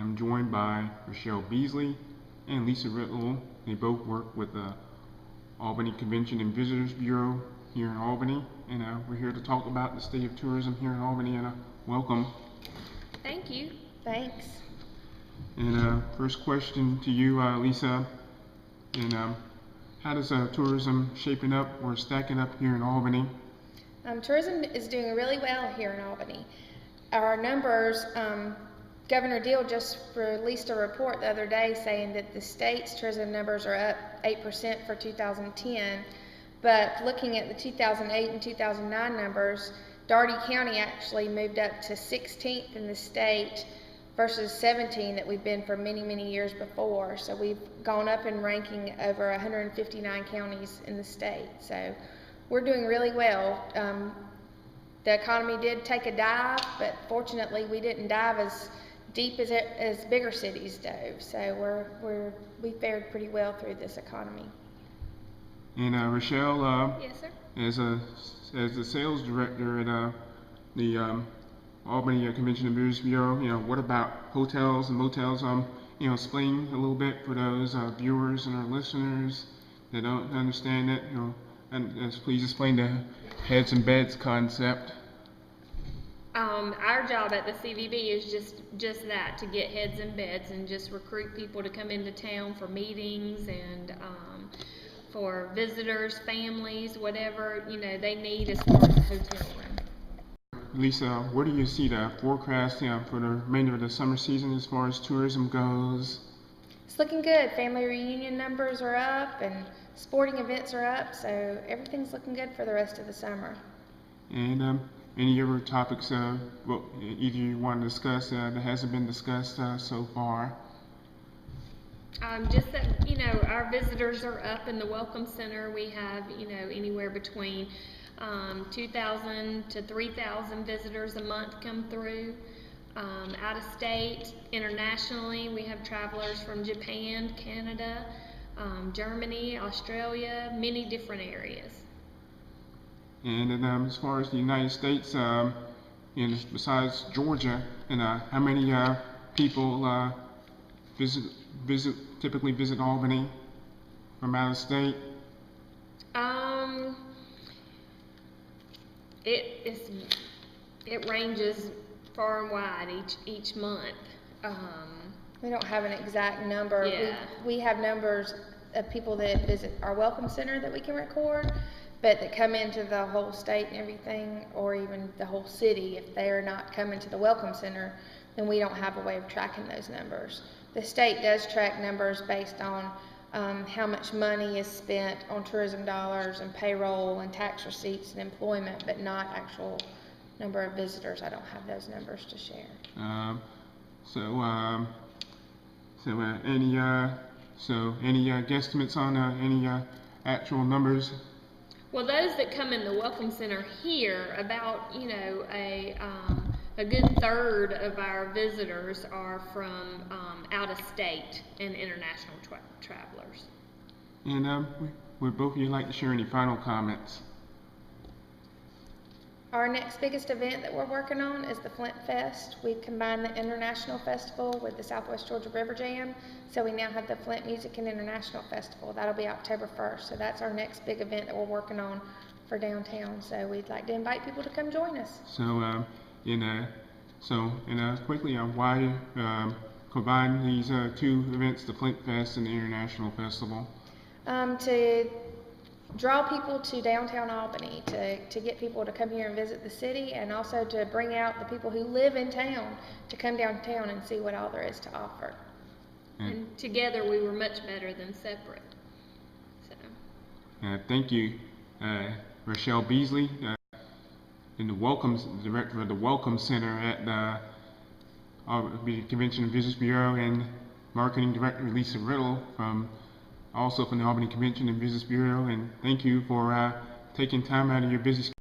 I'm joined by Rashelle Beasley and Lisa Riddle. They both work with the Albany Convention and Visitors Bureau here in Albany, and we're here to talk about the state of tourism here in Albany, and welcome. Thank you. Thanks. And first question to you, Lisa, and how does tourism shaping up or stacking up here in Albany? Tourism is doing really well here in Albany. Our numbers, Governor Deal just released a report the other day saying that the state's tourism numbers are up 8% for 2010, but looking at the 2008 and 2009 numbers, Daugherty County actually moved up to 16th in the state versus 17 that we've been for many, many years before. So we've gone up in ranking over 159 counties in the state. So we're doing really well. The economy did take a dive, but fortunately we didn't dive as deep as bigger cities do. So we fared pretty well through this economy. And Rashelle, Yes, sir. as the sales director at the Albany Convention and Visitors Bureau, what about hotels and motels? Explain a little bit for those viewers and our listeners that don't understand it. And please explain the heads and beds concept. Our job at the CVB is just that, to get heads and beds and just recruit people to come into town for meetings and for visitors, families, whatever they need as far as a hotel room. Lisa, where do you see the forecast for the remainder of the summer season as far as tourism goes? It's looking good. Family reunion numbers are up and sporting events are up, so everything's looking good for the rest of the summer. And any other topics either you want to discuss that hasn't been discussed so far? Just that our visitors are up in the Welcome Center. We have anywhere between 2,000 to 3,000 visitors a month come through. Out of state, internationally, we have travelers from Japan, Canada, Germany, Australia, many different areas. And then, as far as the United States, besides Georgia, and how many people typically visit Albany from out of state? It ranges far and wide each month. We don't have an exact number. Yeah. We have numbers of people that visit our Welcome Center that we can record, but that come into the whole state and everything, or even the whole city. If they are not coming to the Welcome Center, then we don't have a way of tracking those numbers. The state does track numbers based on how much money is spent on tourism dollars and payroll and tax receipts and employment, but not actual number of visitors. I don't have those numbers to share. Any guesstimates on any actual numbers? Well, those that come in the Welcome Center here, about a good third of our visitors are from out of state and international travelers. And would both of you like to share any final comments? Our next biggest event that we're working on is the Flint Fest. We've combined the International Festival with the Southwest Georgia River Jam, so we now have the Flint Music and International Festival. That'll be October 1st, so that's our next big event that we're working on for downtown. So we'd like to invite people to come join us. So, quickly, why combine these two events, the Flint Fest and the International Festival? To draw people to downtown Albany, to get people to come here and visit the city, and also to bring out the people who live in town to come downtown and see what all there is to offer. And together we were much better than separate. So. Thank you, Rashelle Beasley, director of the Welcome Center at the Convention and Visitors Bureau, and marketing director Lisa Riddle also from the Albany Convention and Visitors Bureau. And thank you for taking time out of your busy schedule